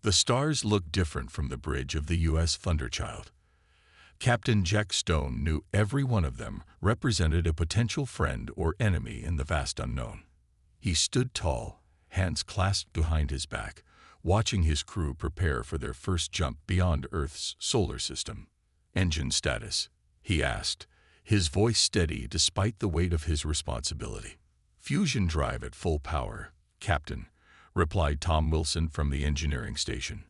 The stars looked different from the bridge of the U.S. Thunderchild. Captain Jack Stone knew every one of them represented a potential friend or enemy in the vast unknown. He stood tall, hands clasped behind his back, watching his crew prepare for their first jump beyond Earth's solar system. "Engine status?" he asked, his voice steady despite the weight of his responsibility. "Fusion drive at full power, Captain," replied Tom Wilson from the engineering station.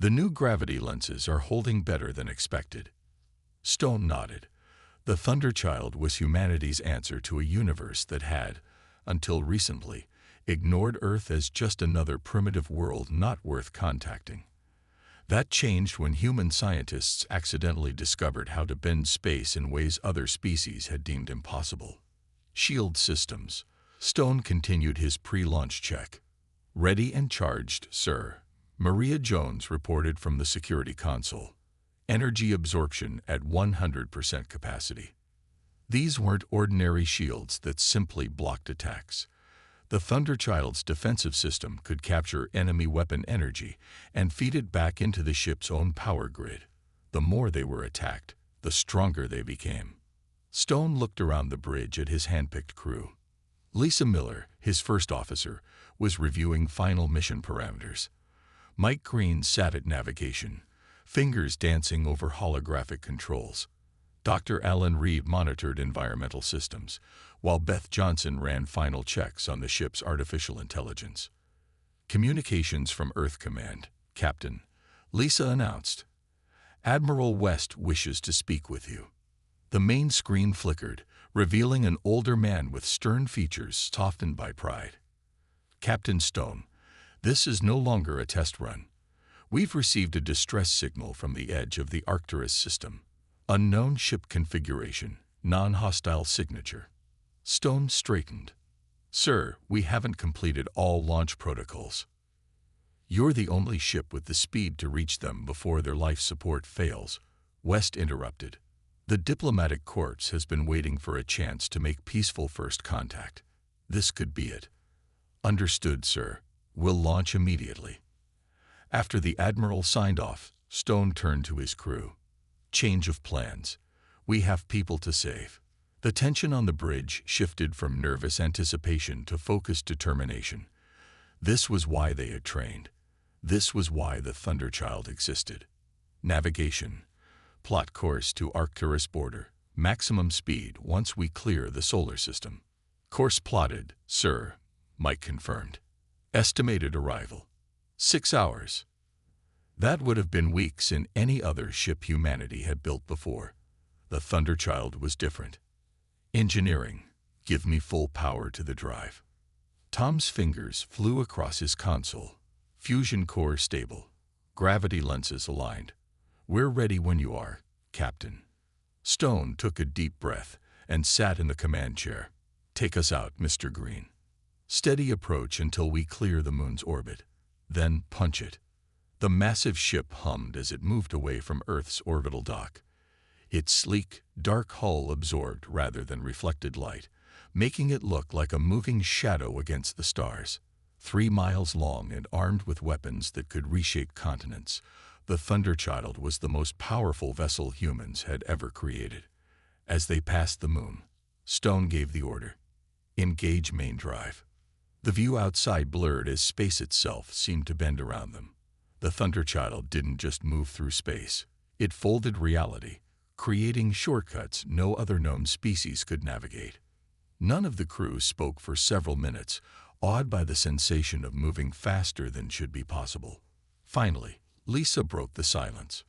"The new gravity lenses are holding better than expected." Stone nodded. The Thunderchild was humanity's answer to a universe that had, until recently, ignored Earth as just another primitive world not worth contacting. That changed when human scientists accidentally discovered how to bend space in ways other species had deemed impossible. "Shield systems." Stone continued his pre-launch check. "Ready and charged, sir," Maria Jones reported from the security console. "Energy absorption at 100% capacity." These weren't ordinary shields that simply blocked attacks. The Thunderchild's defensive system could capture enemy weapon energy and feed it back into the ship's own power grid. The more they were attacked, the stronger they became. Stone looked around the bridge at his handpicked crew. Lisa Miller, his first officer, was reviewing final mission parameters. Mike Green sat at navigation, fingers dancing over holographic controls. Dr. Alan Reed monitored environmental systems, while Beth Johnson ran final checks on the ship's artificial intelligence. "Communications from Earth Command, Captain," Lisa announced. "Admiral West wishes to speak with you." The main screen flickered, revealing an older man with stern features softened by pride. "Captain Stone, this is no longer a test run. We've received a distress signal from the edge of the Arcturus system. Unknown ship configuration, non-hostile signature." Stone straightened. "Sir, we haven't completed all launch protocols." "You're the only ship with the speed to reach them before their life support fails," West interrupted. "The diplomatic corps has been waiting for a chance to make peaceful first contact. This could be it." "Understood, sir. We'll launch immediately." After the Admiral signed off, Stone turned to his crew. "Change of plans. We have people to save." The tension on the bridge shifted from nervous anticipation to focused determination. This was why they had trained. This was why the Thunderchild existed. "Navigation. Plot course to Arcturus border. Maximum speed once we clear the solar system." "Course plotted, sir," Mike confirmed. "Estimated arrival. 6 hours." That would have been weeks in any other ship humanity had built before. The Thunderchild was different. "Engineering. Give me full power to the drive." Tom's fingers flew across his console. "Fusion core stable. Gravity lenses aligned. We're ready when you are, Captain." Stone took a deep breath and sat in the command chair. "Take us out, Mr. Green. Steady approach until we clear the moon's orbit. Then punch it." The massive ship hummed as it moved away from Earth's orbital dock. Its sleek, dark hull absorbed rather than reflected light, making it look like a moving shadow against the stars. 3 miles long and armed with weapons that could reshape continents, the Thunderchild was the most powerful vessel humans had ever created. As they passed the moon, Stone gave the order. "Engage main drive." The view outside blurred as space itself seemed to bend around them. The Thunderchild didn't just move through space. It folded reality, creating shortcuts no other known species could navigate. None of the crew spoke for several minutes, awed by the sensation of moving faster than should be possible. Finally, Lisa broke the silence.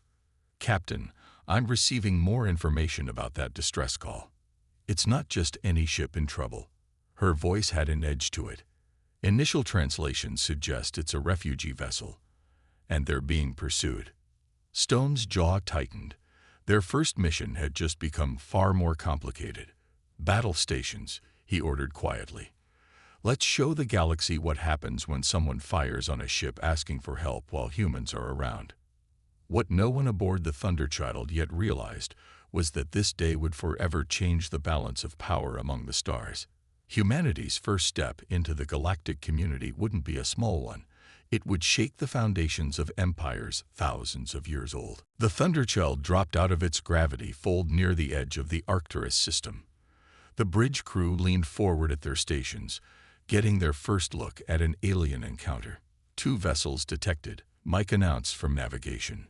"Captain, I'm receiving more information about that distress call. It's not just any ship in trouble." Her voice had an edge to it. "Initial translations suggest it's a refugee vessel, and they're being pursued." Stone's jaw tightened. Their first mission had just become far more complicated. "Battle stations," he ordered quietly. "Let's show the galaxy what happens when someone fires on a ship asking for help while humans are around." What no one aboard the Thunderchild yet realized was that this day would forever change the balance of power among the stars. Humanity's first step into the galactic community wouldn't be a small one. It would shake the foundations of empires thousands of years old. The Thunderchild dropped out of its gravity fold near the edge of the Arcturus system. The bridge crew leaned forward at their stations, getting their first look at an alien encounter. 2 vessels detected, Mike announced from navigation.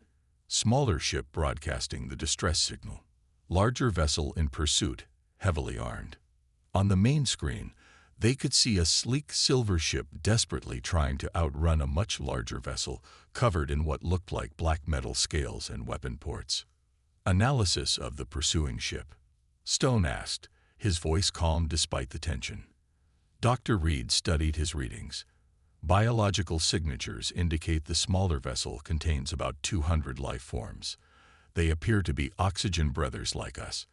Smaller ship broadcasting the distress signal. Larger vessel in pursuit, heavily armed. On the main screen, they could see a sleek silver ship desperately trying to outrun a much larger vessel covered in what looked like black metal scales and weapon ports. Analysis of the pursuing ship. Stone asked, his voice calm despite the tension. Dr. Reed studied his readings. Biological signatures indicate the smaller vessel contains about 200 life forms. They appear to be oxygen brothers like us.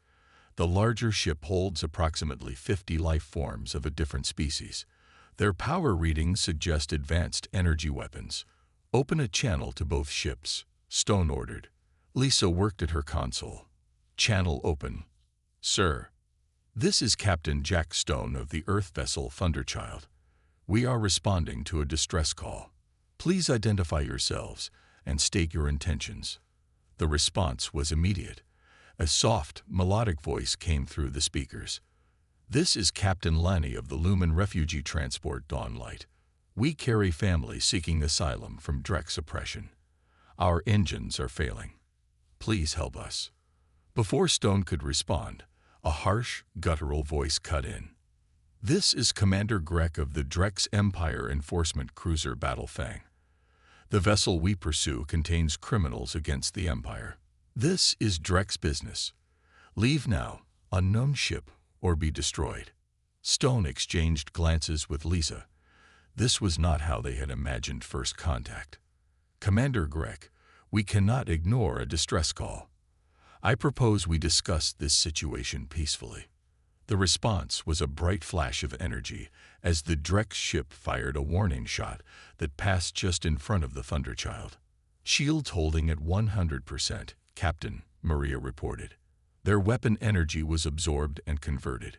The larger ship holds approximately 50 life forms of a different species. Their power readings suggest advanced energy weapons. Open a channel to both ships, Stone ordered. Lisa worked at her console. Channel open. Sir. This is Captain Jack Stone of the Earth vessel Thunderchild. We are responding to a distress call. Please identify yourselves and state your intentions. The response was immediate. A soft, melodic voice came through the speakers. This is Captain Lanny of the Lumen Refugee Transport Dawnlight. We carry families seeking asylum from Drex oppression. Our engines are failing. Please help us. Before Stone could respond, a harsh, guttural voice cut in. This is Commander Grek of the Drex Empire Enforcement Cruiser Battlefang. The vessel we pursue contains criminals against the Empire. This is Drex business. Leave now, unknown ship, or be destroyed. Stone exchanged glances with Lisa. This was not how they had imagined first contact. Commander Grek, we cannot ignore a distress call. I propose we discuss this situation peacefully. The response was a bright flash of energy as the Drex ship fired a warning shot that passed just in front of the Thunderchild. Shields holding at 100%, Captain, Maria reported. Their weapon energy was absorbed and converted.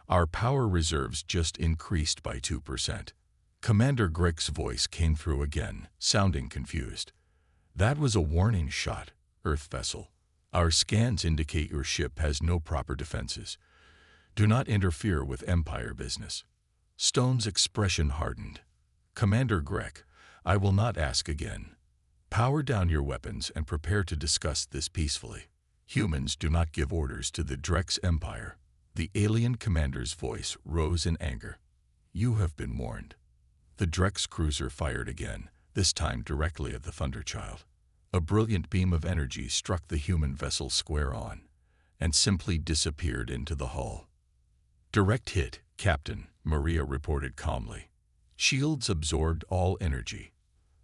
Our power reserves just increased by 2%. Commander Greg's voice came through again, sounding confused. That was a warning shot, Earth vessel. Our scans indicate your ship has no proper defenses. Do not interfere with Empire business. Stone's expression hardened. Commander Grek, I will not ask again. Power down your weapons and prepare to discuss this peacefully. Humans do not give orders to the Drex Empire. The alien commander's voice rose in anger. You have been warned. The Drex cruiser fired again, this time directly at the Thunderchild. A brilliant beam of energy struck the human vessel square on, and simply disappeared into the hull. Direct hit, Captain, Maria reported calmly. Shields absorbed all energy.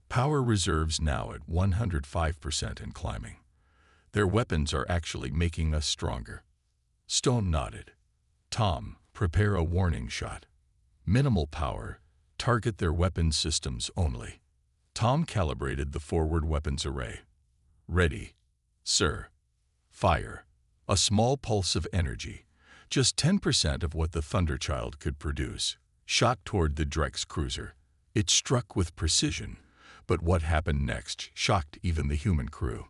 Power reserves now at 105% and climbing. Their weapons are actually making us stronger. Stone nodded. Tom, prepare a warning shot. Minimal power, target their weapon systems only. Tom calibrated the forward weapons array. Ready. Sir. Fire. A small pulse of energy, just 10% of what the Thunderchild could produce, shot toward the Drex cruiser. It struck with precision, but what happened next shocked even the human crew.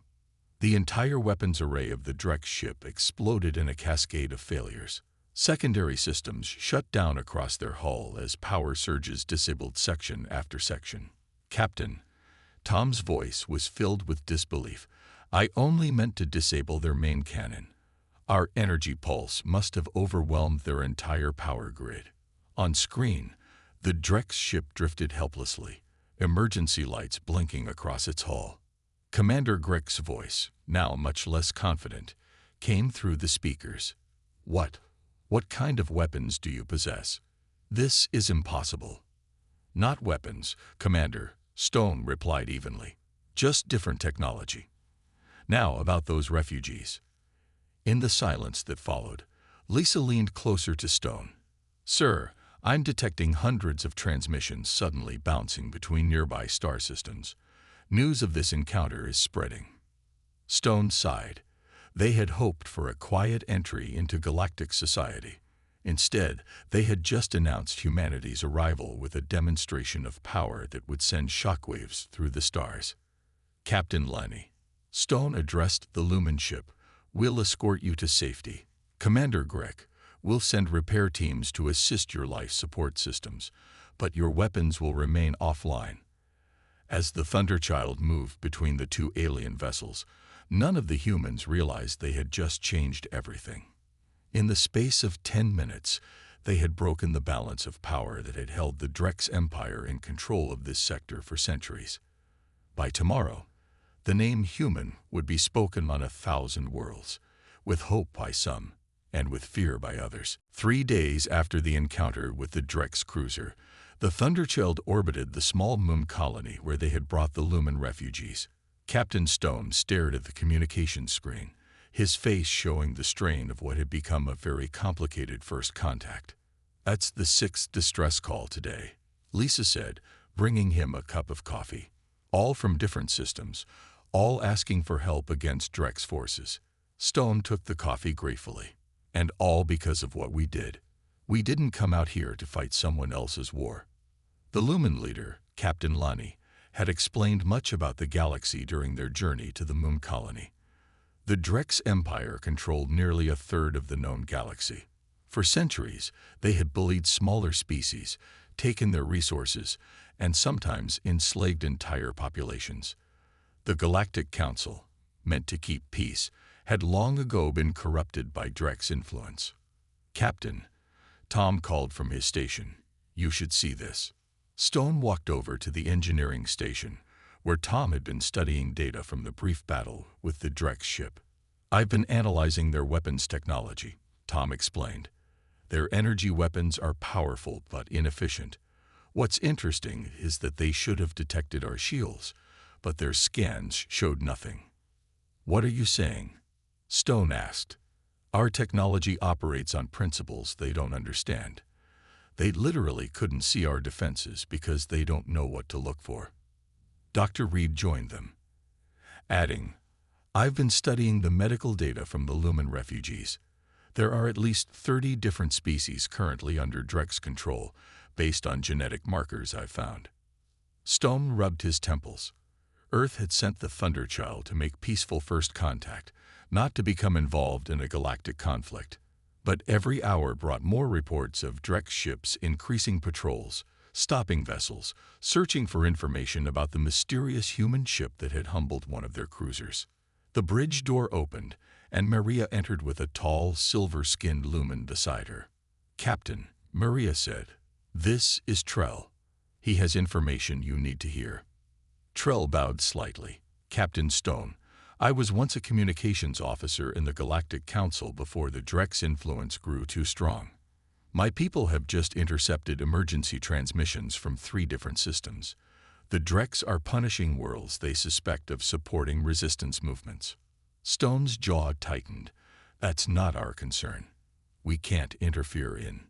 The entire weapons array of the Drex ship exploded in a cascade of failures. Secondary systems shut down across their hull as power surges disabled section after section. Captain, Tom's voice was filled with disbelief. I only meant to disable their main cannon. Our energy pulse must have overwhelmed their entire power grid. On screen, the Drex ship drifted helplessly, emergency lights blinking across its hull. Commander Greg's voice, now much less confident, came through the speakers. What kind of weapons do you possess? This is impossible. Not weapons, Commander, Stone replied evenly. Just different technology. Now about those refugees. In the silence that followed, Lisa leaned closer to Stone. Sir, I'm detecting hundreds of transmissions suddenly bouncing between nearby star systems. News of this encounter is spreading. Stone sighed. They had hoped for a quiet entry into galactic society. Instead, they had just announced humanity's arrival with a demonstration of power that would send shockwaves through the stars. Captain Lenny, Stone addressed the Lumen ship. We'll escort you to safety. Commander Greg, we'll send repair teams to assist your life support systems, but your weapons will remain offline. As the Thunderchild moved between the two alien vessels, none of the humans realized they had just changed everything. In the space of 10 minutes, they had broken the balance of power that had held the Drex Empire in control of this sector for centuries. By tomorrow, the name human would be spoken on 1,000 worlds, with hope by some and with fear by others. 3 days after the encounter with the Drex cruiser, the Thunderchild orbited the small moon colony where they had brought the Lumen refugees. Captain Stone stared at the communication screen, his face showing the strain of what had become a very complicated first contact. "That's the 6th distress call today," Lisa said, bringing him a cup of coffee. "All from different systems, all asking for help against Drex forces." Stone took the coffee gratefully. "And all because of what we did. We didn't come out here to fight someone else's war." The Lumen leader, Captain Lani, had explained much about the galaxy during their journey to the moon colony. The Drex Empire controlled nearly a third of the known galaxy. For centuries, they had bullied smaller species, taken their resources, and sometimes enslaved entire populations. The Galactic Council, meant to keep peace, had long ago been corrupted by Drex influence. "Captain," Tom called from his station, "you should see this." Stone walked over to the engineering station, where Tom had been studying data from the brief battle with the Drex ship. "I've been analyzing their weapons technology," Tom explained. "Their energy weapons are powerful but inefficient. What's interesting is that they should have detected our shields, but their scans showed nothing." "What are you saying?" Stone asked. "Our technology operates on principles they don't understand. They literally couldn't see our defenses because they don't know what to look for." Dr. Reed joined them, adding, "I've been studying the medical data from the Lumen refugees. There are at least 30 different species currently under Drex control based on genetic markers I've found." Stone rubbed his temples. Earth had sent the Thunderchild to make peaceful first contact, not to become involved in a galactic conflict. But every hour brought more reports of Drex ships increasing patrols, stopping vessels, searching for information about the mysterious human ship that had humbled one of their cruisers. The bridge door opened, and Maria entered with a tall, silver-skinned Lumen beside her. "Captain," Maria said, "this is Trell. He has information you need to hear." Trell bowed slightly. "Captain Stone, I was once a communications officer in the Galactic Council before the Drex influence grew too strong. My people have just intercepted emergency transmissions from 3 different systems. The Drex are punishing worlds they suspect of supporting resistance movements." Stone's jaw tightened. "That's not our concern. We can't interfere in."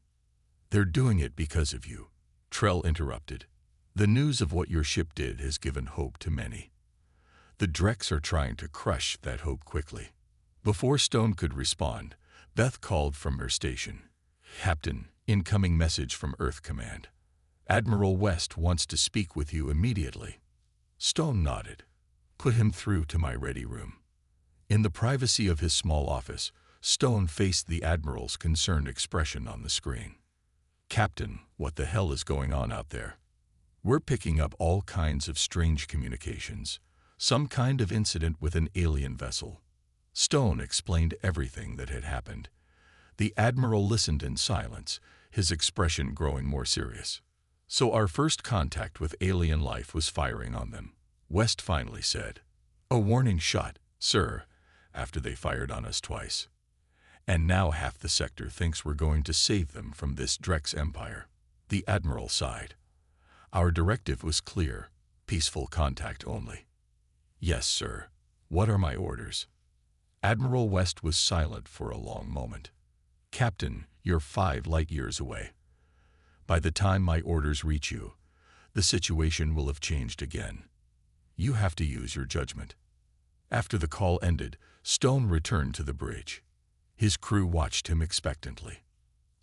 "They're doing it because of you," Trell interrupted. "The news of what your ship did has given hope to many. The Drex are trying to crush that hope quickly." Before Stone could respond, Beth called from her station. "Captain, incoming message from Earth Command. Admiral West wants to speak with you immediately." Stone nodded. "Put him through to my ready room." In the privacy of his small office, Stone faced the Admiral's concerned expression on the screen. "Captain, what the hell is going on out there? We're picking up all kinds of strange communications. Some kind of incident with an alien vessel." Stone explained everything that had happened. The Admiral listened in silence, his expression growing more serious. "So our first contact with alien life was firing on them," West finally said. "A warning shot, sir, after they fired on us twice. And now half the sector thinks we're going to save them from this Drex Empire." The Admiral sighed. "Our directive was clear, peaceful contact only." "Yes, sir. What are my orders?" Admiral West was silent for a long moment. "Captain, you're 5 light-years away. By the time my orders reach you, the situation will have changed again. You have to use your judgment." After the call ended, Stone returned to the bridge. His crew watched him expectantly.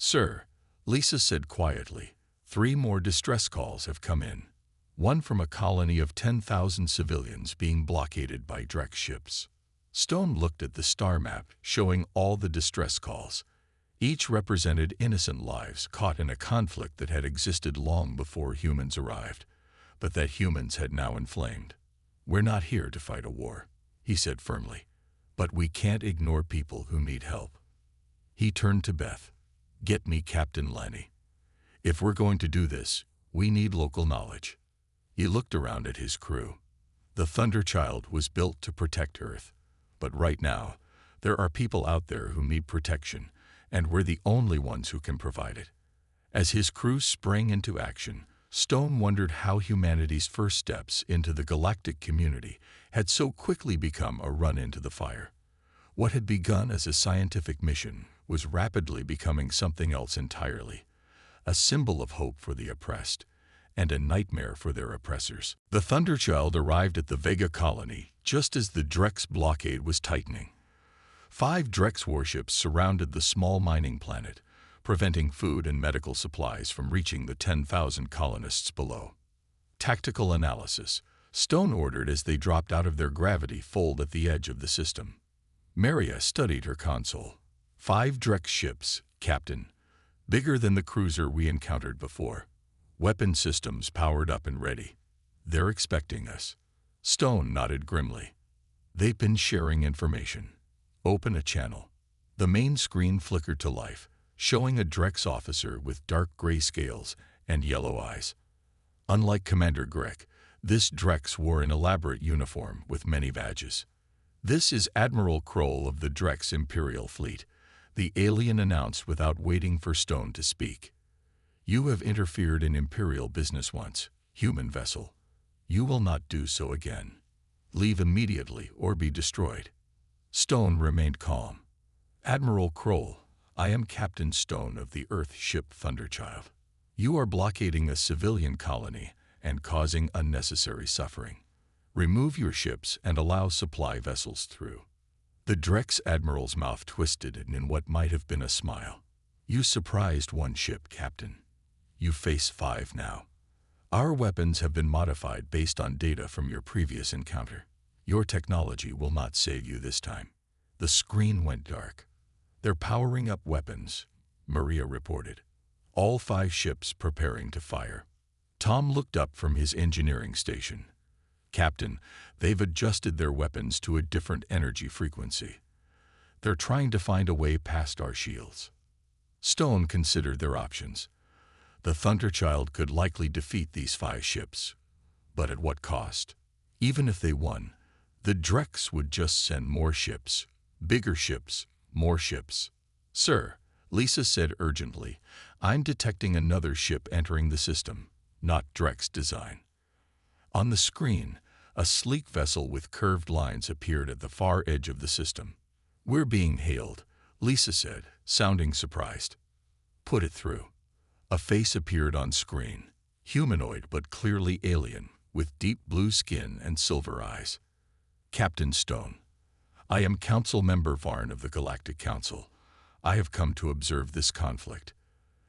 Sir, Lisa said quietly, 3 more distress calls have come in. One from a colony of 10,000 civilians being blockaded by Drex ships. Stone looked at the star map showing all the distress calls. Each represented innocent lives caught in a conflict that had existed long before humans arrived, but that humans had now inflamed. We're not here to fight a war, he said firmly, but we can't ignore people who need help. He turned to Beth. Get me Captain Lenny. If we're going to do this, we need local knowledge. He looked around at his crew. The Thunderchild was built to protect Earth, but right now, there are people out there who need protection, and we're the only ones who can provide it. As his crew sprang into action, Stone wondered how humanity's first steps into the galactic community had so quickly become a run into the fire. What had begun as a scientific mission was rapidly becoming something else entirely, a symbol of hope for the oppressed, and a nightmare for their oppressors. The Thunderchild arrived at the Vega colony just as the Drex blockade was tightening. 5 Drex warships surrounded the small mining planet, preventing food and medical supplies from reaching the 10,000 colonists below. Tactical analysis, Stone ordered as they dropped out of their gravity fold at the edge of the system. Maria studied her console. 5 Drex ships, Captain, bigger than the cruiser we encountered before. Weapon systems powered up and ready. They're expecting us. Stone nodded grimly. They've been sharing information. Open a channel. The main screen flickered to life, showing a Drex officer with dark gray scales and yellow eyes. Unlike Commander Grek, this Drex wore an elaborate uniform with many badges. This is Admiral Kroll of the Drex Imperial Fleet, the alien announced without waiting for Stone to speak. You have interfered in Imperial business once, human vessel. You will not do so again. Leave immediately or be destroyed. Stone remained calm. Admiral Kroll, I am Captain Stone of the Earth ship Thunderchild. You are blockading a civilian colony and causing unnecessary suffering. Remove your ships and allow supply vessels through. The Drex Admiral's mouth twisted in what might have been a smile. You surprised one ship, Captain. You face 5 now. Our weapons have been modified based on data from your previous encounter. Your technology will not save you this time. The screen went dark. They're powering up weapons, Maria reported. All 5 ships preparing to fire. Tom looked up from his engineering station. Captain, they've adjusted their weapons to a different energy frequency. They're trying to find a way past our shields. Stone considered their options. The Thunderchild could likely defeat these 5 ships. But at what cost? Even if they won, the Drex would just send more ships, bigger ships, more ships. Sir, Lisa said urgently, I'm detecting another ship entering the system, not Drex design. On the screen, a sleek vessel with curved lines appeared at the far edge of the system. We're being hailed, Lisa said, sounding surprised. Put it through. A face appeared on screen, humanoid but clearly alien, with deep blue skin and silver eyes. Captain Stone, I am Council Member Varn of the Galactic Council. I have come to observe this conflict.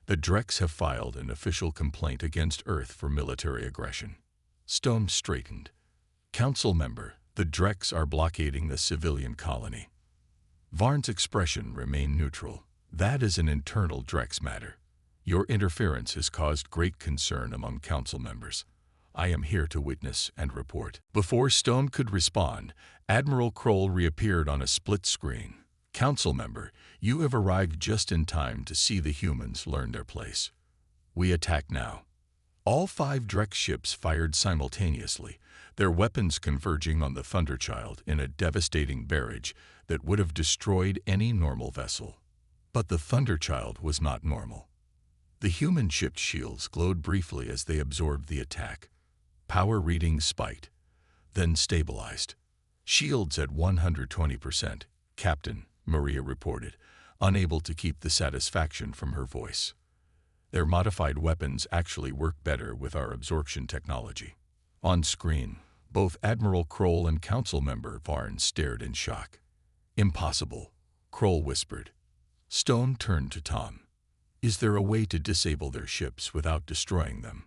The Drex have filed an official complaint against Earth for military aggression. Stone straightened. Council Member, the Drex are blockading the civilian colony. Varn's expression remained neutral. That is an internal Drex matter. Your interference has caused great concern among council members. I am here to witness and report. Before Stone could respond, Admiral Kroll reappeared on a split screen. Council member, you have arrived just in time to see the humans learn their place. We attack now. All 5 Drex ships fired simultaneously, their weapons converging on the Thunderchild in a devastating barrage that would have destroyed any normal vessel. But the Thunderchild was not normal. The human ship's shields glowed briefly as they absorbed the attack. Power readings spiked, then stabilized. Shields at 120%, Captain, Maria reported, unable to keep the satisfaction from her voice. Their modified weapons actually work better with our absorption technology. On screen, both Admiral Kroll and Council Member Varn stared in shock. Impossible, Kroll whispered. Stone turned to Tom. Is there a way to disable their ships without destroying them?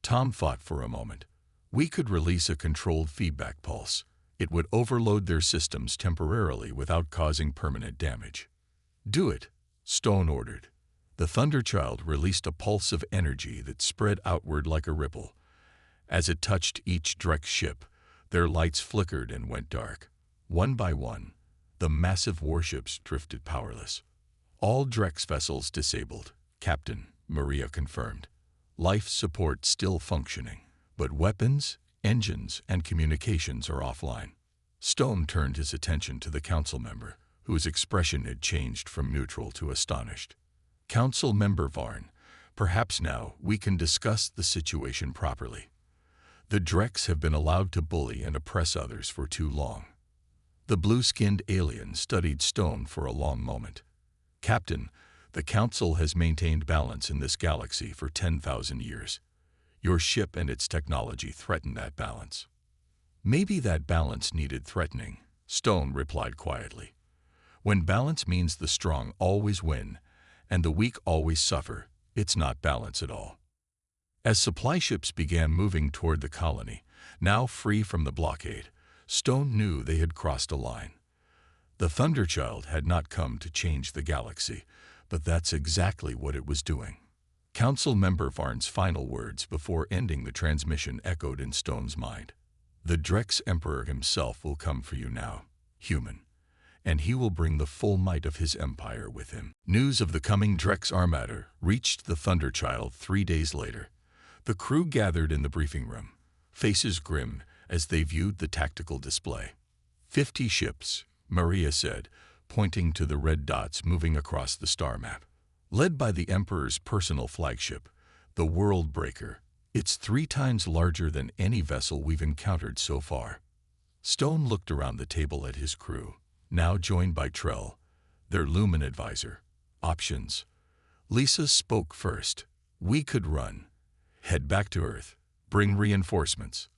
Tom thought for a moment. We could release a controlled feedback pulse. It would overload their systems temporarily without causing permanent damage. Do it, Stone ordered. The Thunderchild released a pulse of energy that spread outward like a ripple. As it touched each Drex ship, their lights flickered and went dark. One by one, the massive warships drifted powerless. All Drex vessels disabled, Captain, Maria confirmed. Life support still functioning, but weapons, engines, and communications are offline. Stone turned his attention to the council member, whose expression had changed from neutral to astonished. Council member Varn, perhaps now we can discuss the situation properly. The Drex have been allowed to bully and oppress others for too long. The blue-skinned alien studied Stone for a long moment. Captain, the Council has maintained balance in this galaxy for 10,000 years. Your ship and its technology threaten that balance. Maybe that balance needed threatening, Stone replied quietly. When balance means the strong always win, and the weak always suffer, it's not balance at all. As supply ships began moving toward the colony, now free from the blockade, Stone knew they had crossed a line. The Thunderchild had not come to change the galaxy, but that's exactly what it was doing. Council member Varn's final words before ending the transmission echoed in Stone's mind. The Drex Emperor himself will come for you now, human, and he will bring the full might of his empire with him. News of the coming Drex Armada reached the Thunderchild 3 days later. The crew gathered in the briefing room, faces grim as they viewed the tactical display. 50 ships, Maria said, pointing to the red dots moving across the star map. Led by the Emperor's personal flagship, the World Breaker. It's 3 times larger than any vessel we've encountered so far. Stone looked around the table at his crew, now joined by Trell, their Lumen advisor. Options. Lisa spoke first. We could run. Head back to Earth. Bring reinforcements.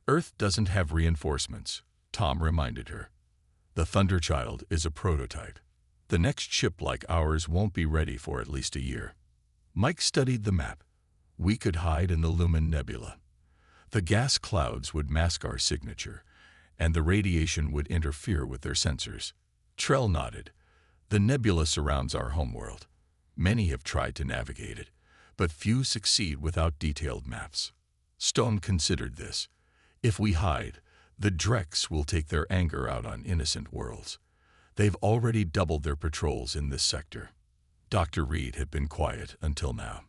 Earth doesn't have reinforcements, Tom reminded her. The Thunderchild is a prototype. The next ship like ours won't be ready for at least a year. Mike studied the map. We could hide in the Lumen Nebula. The gas clouds would mask our signature, and the radiation would interfere with their sensors. Trell nodded. The nebula surrounds our homeworld. Many have tried to navigate it, but few succeed without detailed maps. Stone considered this. If we hide, the Drex will take their anger out on innocent worlds. They've already doubled their patrols in this sector. Dr. Reed had been quiet until now.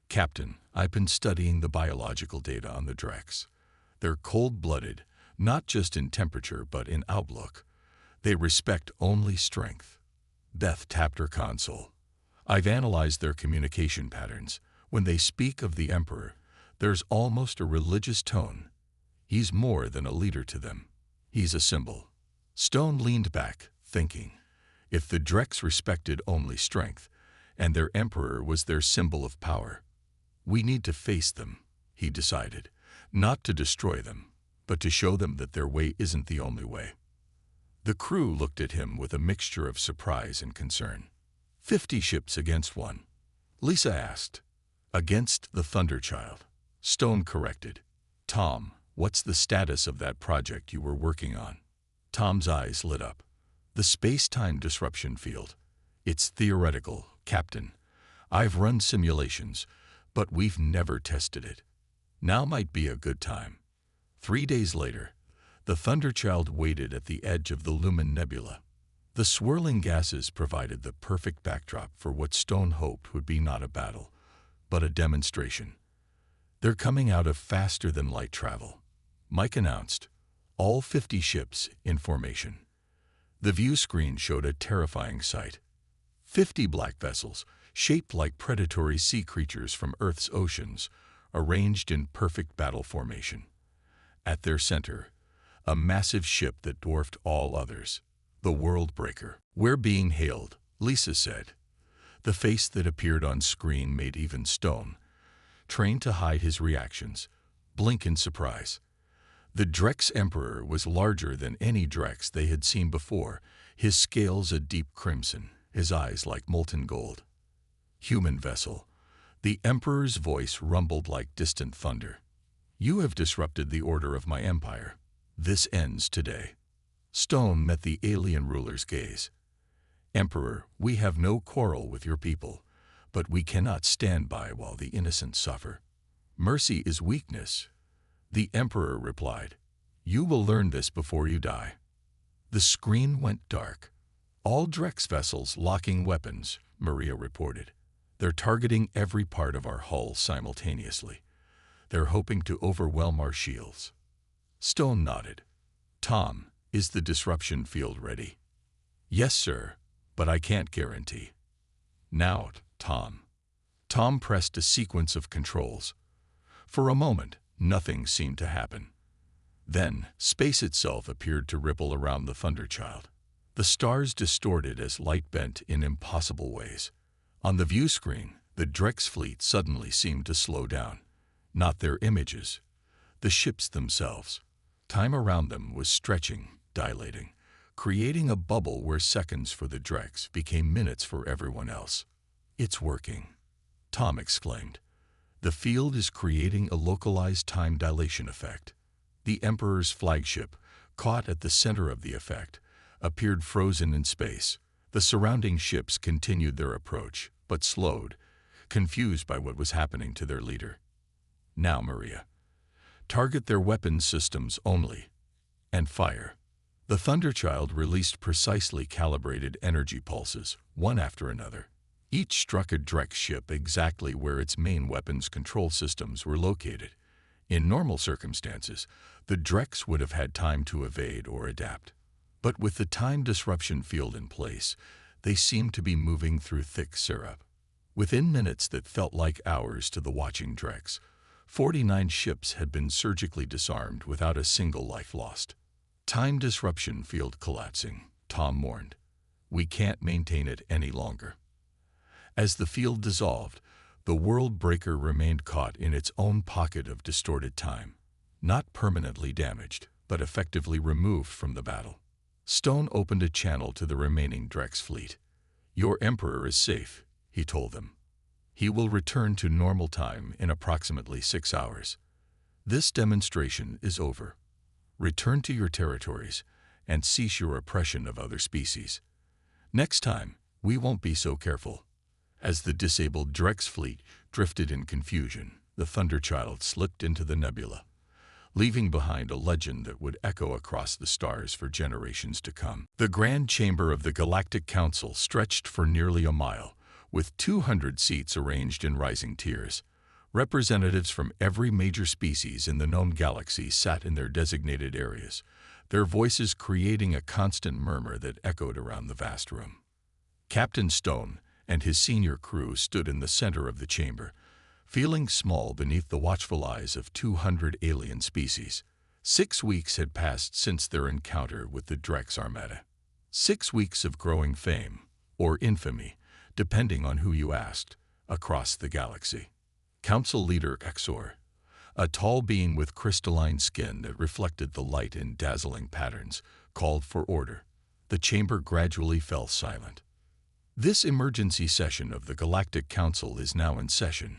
Captain, I've been studying the biological data on the Drex. They're cold-blooded, not just in temperature but in outlook. They respect only strength. Beth tapped her console. I've analyzed their communication patterns. When they speak of the Emperor, there's almost a religious tone. He's more than a leader to them. He's a symbol. Stone leaned back, thinking. If the Drex respected only strength, and their Emperor was their symbol of power, we need to face them, he decided, not to destroy them, but to show them that their way isn't the only way. The crew looked at him with a mixture of surprise and concern. 50 ships against one, Lisa asked. Against the Thunderchild, Stone corrected. Tom, what's the status of that project you were working on? Tom's eyes lit up. The space-time disruption field. It's theoretical, Captain. I've run simulations, but we've never tested it. Now might be a good time. 3 days later, the Thunderchild waited at the edge of the Lumen Nebula. The swirling gases provided the perfect backdrop for what Stone hoped would be not a battle, but a demonstration. They're coming out of faster-than-light travel, Mike announced. All 50 ships in formation. The view screen showed a terrifying sight. 50 black vessels, shaped like predatory sea creatures from Earth's oceans, arranged in perfect battle formation. At their center, a massive ship that dwarfed all others, the World Breaker. We're being hailed, Lisa said. The face that appeared on screen made even Stone, trained to hide his reactions, blink in surprise. The Drex Emperor was larger than any Drex they had seen before, his scales a deep crimson, his eyes like molten gold. Human vessel. The Emperor's voice rumbled like distant thunder. You have disrupted the order of my empire. This ends today. Stone met the alien ruler's gaze. Emperor, we have no quarrel with your people, but we cannot stand by while the innocent suffer. Mercy is weakness. The Emperor replied, You will learn this before you die. The screen went dark. All Drex vessels locking weapons, Maria reported. They're targeting every part of our hull simultaneously. They're hoping to overwhelm our shields. Stone nodded. Tom, is the disruption field ready? Yes, sir, but I can't guarantee. Now, Tom. Tom pressed a sequence of controls. For a moment, nothing seemed to happen. Then, space itself appeared to ripple around the Thunderchild. The stars distorted as light bent in impossible ways. On the view screen, the Drex fleet suddenly seemed to slow down. Not their images, the ships themselves. Time around them was stretching, dilating, creating a bubble where seconds for the Drex became minutes for everyone else. It's working, Tom exclaimed. The field is creating a localized time dilation effect. The Emperor's flagship, caught at the center of the effect, appeared frozen in space. The surrounding ships continued their approach, but slowed, confused by what was happening to their leader. Now, Maria. Target their weapons systems only, and fire. The Thunderchild released precisely calibrated energy pulses, one after another. Each struck a Drex ship exactly where its main weapons control systems were located. In normal circumstances, the Drex would have had time to evade or adapt. But with the time disruption field in place, they seemed to be moving through thick syrup. Within minutes that felt like hours to the watching Drex, 49 ships had been surgically disarmed without a single life lost. Time disruption field collapsing, Tom mourned. We can't maintain it any longer. As the field dissolved, the world breaker remained caught in its own pocket of distorted time, not permanently damaged, but effectively removed from the battle. Stone opened a channel to the remaining Drex fleet. Your Emperor is safe, he told them. He will return to normal time in approximately 6 hours. This demonstration is over. Return to your territories and cease your oppression of other species. Next time, we won't be so careful. As the disabled Drex fleet drifted in confusion, the Thunderchild slipped into the nebula, leaving behind a legend that would echo across the stars for generations to come. The Grand Chamber of the Galactic Council stretched for nearly a mile, with 200 seats arranged in rising tiers. Representatives from every major species in the known galaxy sat in their designated areas, their voices creating a constant murmur that echoed around the vast room. Captain Stone and his senior crew stood in the center of the chamber, feeling small beneath the watchful eyes of 200 alien species. 6 weeks had passed since their encounter with the Drex Armada. 6 weeks of growing fame, or infamy, depending on who you asked, across the galaxy. Council Leader Exor, a tall being with crystalline skin that reflected the light in dazzling patterns, called for order. The chamber gradually fell silent. This emergency session of the Galactic Council is now in session,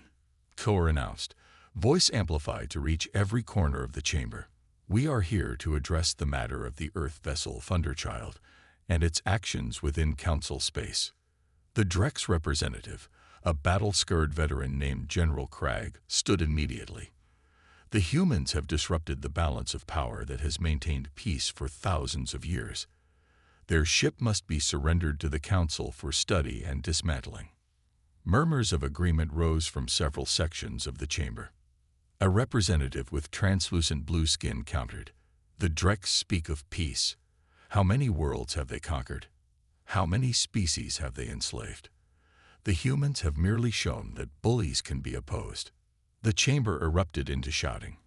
Kor announced, voice amplified to reach every corner of the chamber. We are here to address the matter of the Earth vessel Thunderchild and its actions within Council space. The Drex representative, a battle-scarred veteran named General Cragg, stood immediately. The humans have disrupted the balance of power that has maintained peace for thousands of years. Their ship must be surrendered to the Council for study and dismantling. Murmurs of agreement rose from several sections of the chamber. A representative with translucent blue skin countered. The Drex speak of peace. How many worlds have they conquered? How many species have they enslaved? The humans have merely shown that bullies can be opposed. The chamber erupted into shouting.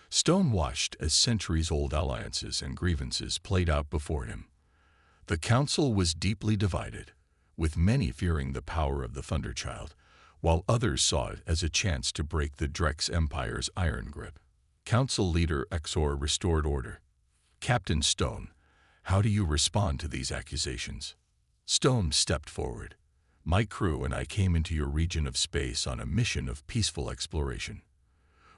Stone watched as centuries-old alliances and grievances played out before him. The Council was deeply divided, with many fearing the power of the Thunderchild, while others saw it as a chance to break the Drex Empire's iron grip. Council Leader Exor restored order. Captain Stone, how do you respond to these accusations? Stone stepped forward. My crew and I came into your region of space on a mission of peaceful exploration.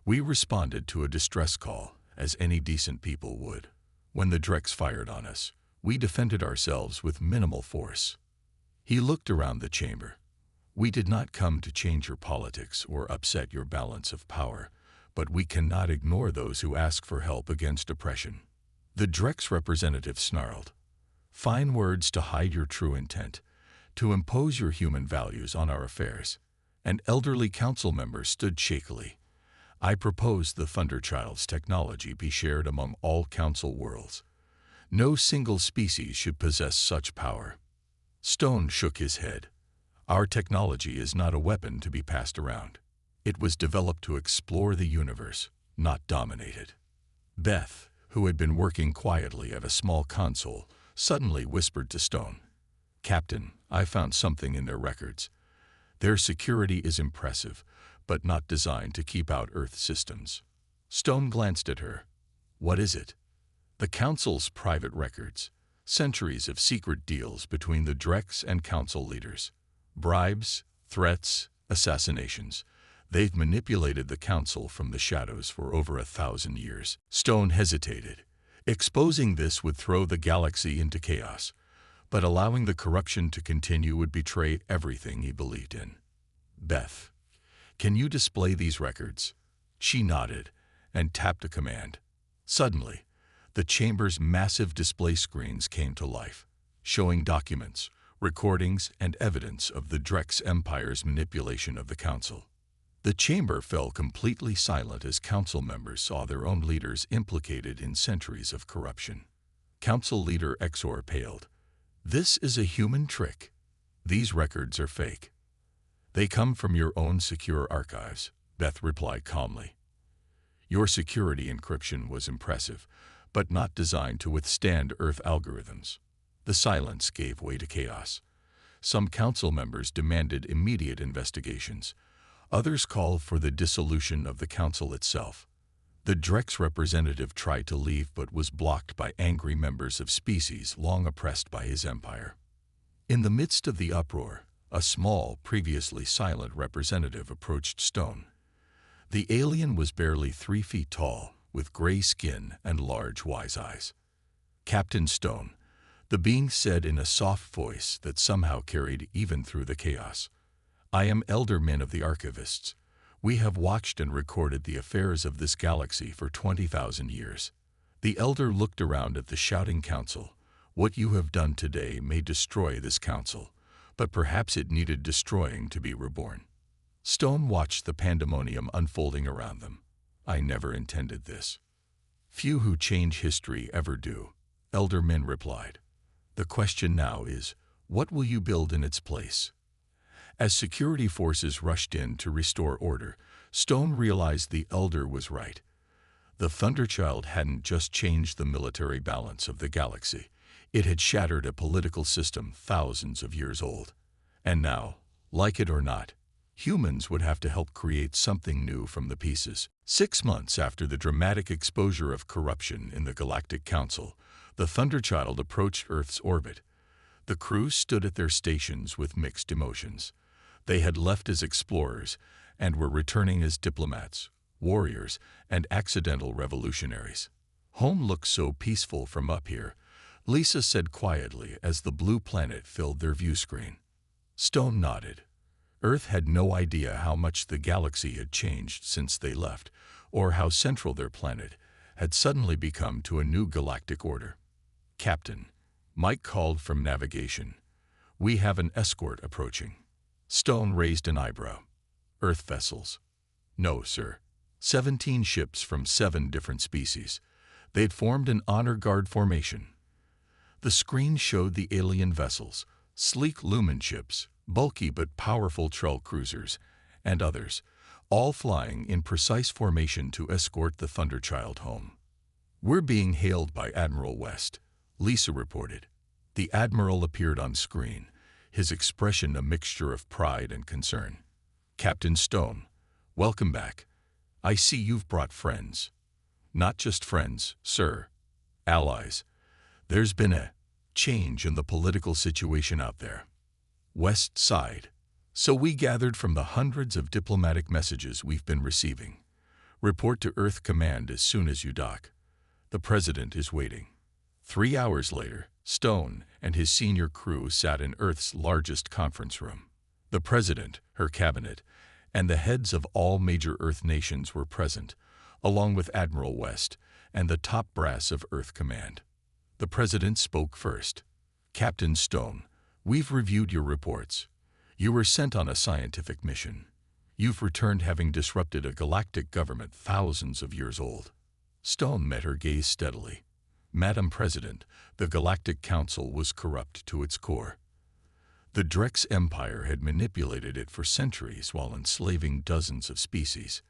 We responded to a distress call, as any decent people would. When the Drex fired on us, we defended ourselves with minimal force." He looked around the chamber. "We did not come to change your politics or upset your balance of power, but we cannot ignore those who ask for help against oppression." The Drex representative snarled. "Fine words to hide your true intent, to impose your human values on our affairs." An elderly council member stood shakily. "I propose the Thunderchild's technology be shared among all council worlds. No single species should possess such power." Stone shook his head. "Our technology is not a weapon to be passed around. It was developed to explore the universe, not dominate it." Beth, who had been working quietly at a small console, suddenly whispered to Stone, "Captain, I found something in their records. Their security is impressive, but not designed to keep out Earth systems." Stone glanced at her. "What is it?" "The Council's private records. Centuries of secret deals between the Drex and Council leaders. Bribes, threats, assassinations. They've manipulated the Council from the shadows for over 1,000 years." Stone hesitated. Exposing this would throw the galaxy into chaos, but allowing the corruption to continue would betray everything he believed in. "Beth, can you display these records?" She nodded and tapped a command. Suddenly, the chamber's massive display screens came to life, showing documents, recordings, and evidence of the Drex Empire's manipulation of the Council. The chamber fell completely silent as Council members saw their own leaders implicated in centuries of corruption. Council leader Exor paled. "This is a human trick. These records are fake." "They come from your own secure archives," Beth replied calmly. "Your security encryption was impressive, but not designed to withstand Earth algorithms." The silence gave way to chaos. Some council members demanded immediate investigations. Others called for the dissolution of the council itself. The Drex representative tried to leave but was blocked by angry members of species long oppressed by his empire. In the midst of the uproar, a small, previously silent representative approached Stone. The alien was barely 3 feet tall, with gray skin and large, wise eyes. "Captain Stone," the being said in a soft voice that somehow carried even through the chaos, "I am Elder Min of the Archivists. We have watched and recorded the affairs of this galaxy for 20,000 years." The Elder looked around at the shouting council. "What you have done today may destroy this council, but perhaps it needed destroying to be reborn." Stone watched the pandemonium unfolding around them. "I never intended this." "Few who change history ever do," Elder Min replied. "The question now is, what will you build in its place?" As security forces rushed in to restore order, Stone realized the Elder was right. The Thunderchild hadn't just changed the military balance of the galaxy. It had shattered a political system thousands of years old. And now, like it or not, humans would have to help create something new from the pieces. 6 months after the dramatic exposure of corruption in the Galactic Council, the Thunderchild approached Earth's orbit. The crew stood at their stations with mixed emotions. They had left as explorers and were returning as diplomats, warriors, and accidental revolutionaries. "Home looks so peaceful from up here," Lisa said quietly as the blue planet filled their view screen. Stone nodded. Earth had no idea how much the galaxy had changed since they left, or how central their planet had suddenly become to a new galactic order. "Captain," Mike called from navigation, "we have an escort approaching." Stone raised an eyebrow. "Earth vessels?" "No, sir. 17 ships from 7 different species. They'd formed an honor guard formation." The screen showed the alien vessels, sleek lumen ships, bulky but powerful Trell cruisers, and others, all flying in precise formation to escort the Thunderchild home. "We're being hailed by Admiral West," Lisa reported. The Admiral appeared on screen, his expression a mixture of pride and concern. "Captain Stone, welcome back. I see you've brought friends." "Not just friends, sir. Allies. There's been a change in the political situation out there." West sighed. So we gathered from the hundreds of diplomatic messages we've been receiving. Report to Earth Command as soon as you dock. The President is waiting. 3 hours later, Stone and his senior crew sat in Earth's largest conference room. The President, her cabinet, and the heads of all major Earth nations were present, along with Admiral West and the top brass of Earth Command. The President spoke first. Captain Stone, we've reviewed your reports. You were sent on a scientific mission. You've returned having disrupted a galactic government thousands of years old. Stone met her gaze steadily. Madam President, the Galactic Council was corrupt to its core. The Drex Empire had manipulated it for centuries while enslaving dozens of species.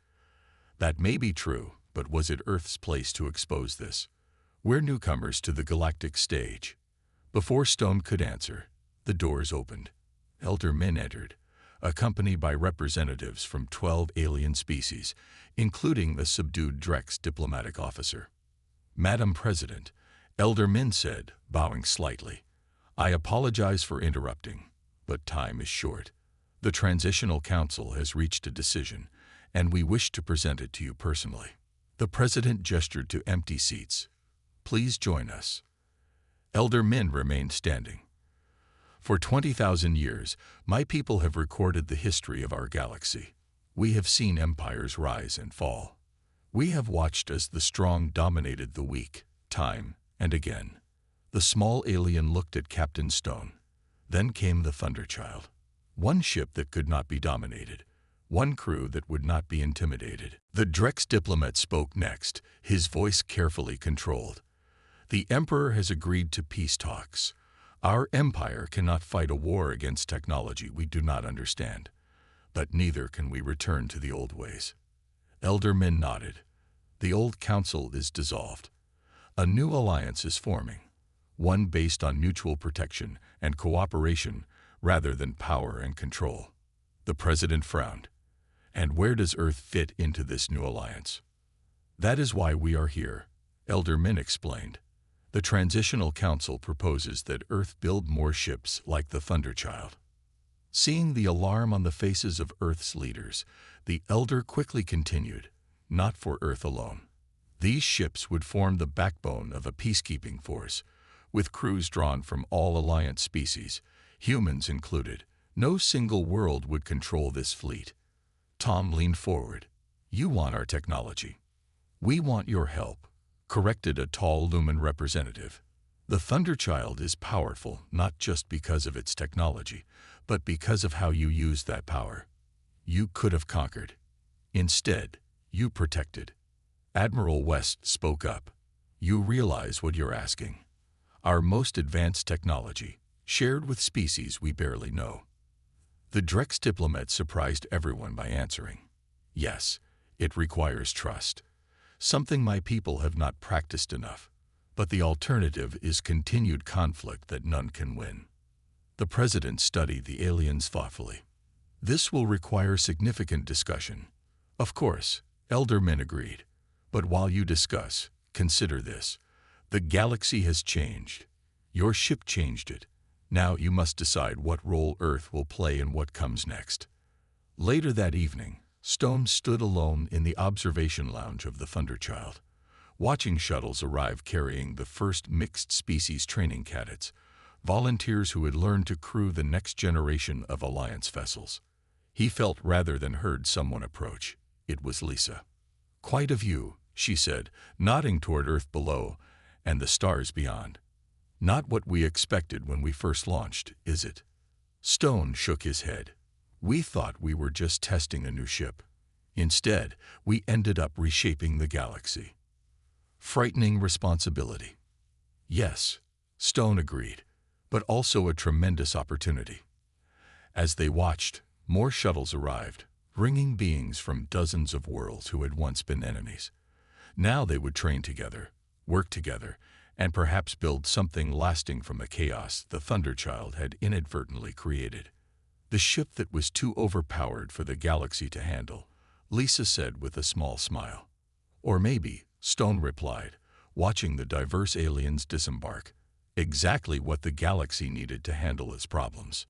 That may be true, but was it Earth's place to expose this? We're newcomers to the galactic stage. Before Stone could answer, the doors opened. Elder Min entered, accompanied by representatives from 12 alien species, including the subdued Drex diplomatic officer. Madam President, Elder Min said, bowing slightly, I apologize for interrupting, but time is short. The Transitional Council has reached a decision, and we wish to present it to you personally. The President gestured to empty seats. Please join us. Elder Min remained standing. For 20,000 years, my people have recorded the history of our galaxy. We have seen empires rise and fall. We have watched as the strong dominated the weak, time and again. The small alien looked at Captain Stone. Then came the Thunderchild. One ship that could not be dominated. One crew that would not be intimidated. The Drex diplomat spoke next, his voice carefully controlled. The Emperor has agreed to peace talks. Our empire cannot fight a war against technology we do not understand, but neither can we return to the old ways. Elder Min nodded. The old council is dissolved. A new alliance is forming, one based on mutual protection and cooperation rather than power and control. The President frowned. And where does Earth fit into this new alliance? That is why we are here, Elder Min explained. The Transitional Council proposes that Earth build more ships like the Thunderchild. Seeing the alarm on the faces of Earth's leaders, the Elder quickly continued, not for Earth alone. These ships would form the backbone of a peacekeeping force, with crews drawn from all Alliance species, humans included. No single world would control this fleet. Tom leaned forward. You want our technology. We want your help, corrected a tall Lumen representative. The Thunderchild is powerful not just because of its technology, but because of how you use that power. You could have conquered. Instead, you protected. Admiral West spoke up. You realize what you're asking. Our most advanced technology, shared with species we barely know. The Drex diplomat surprised everyone by answering. Yes, it requires trust. Something my people have not practiced enough. But the alternative is continued conflict that none can win. The President studied the aliens thoughtfully. This will require significant discussion. Of course, Elder Min agreed. But while you discuss, consider this. The galaxy has changed. Your ship changed it. Now you must decide what role Earth will play in what comes next. Later that evening, Stone stood alone in the observation lounge of the Thunderchild, watching shuttles arrive carrying the first mixed-species training cadets, volunteers who had learned to crew the next generation of Alliance vessels. He felt rather than heard someone approach. It was Lisa. Quite a view, she said, nodding toward Earth below and the stars beyond. Not what we expected when we first launched, is it? Stone shook his head. We thought we were just testing a new ship. Instead, we ended up reshaping the galaxy. Frightening responsibility. Yes, Stone agreed, but also a tremendous opportunity. As they watched, more shuttles arrived, bringing beings from dozens of worlds who had once been enemies. Now they would train together, work together, and perhaps build something lasting from the chaos the Thunderchild had inadvertently created. The ship that was too overpowered for the galaxy to handle, Lisa said with a small smile. Or maybe, Stone replied, watching the diverse aliens disembark, exactly what the galaxy needed to handle its problems.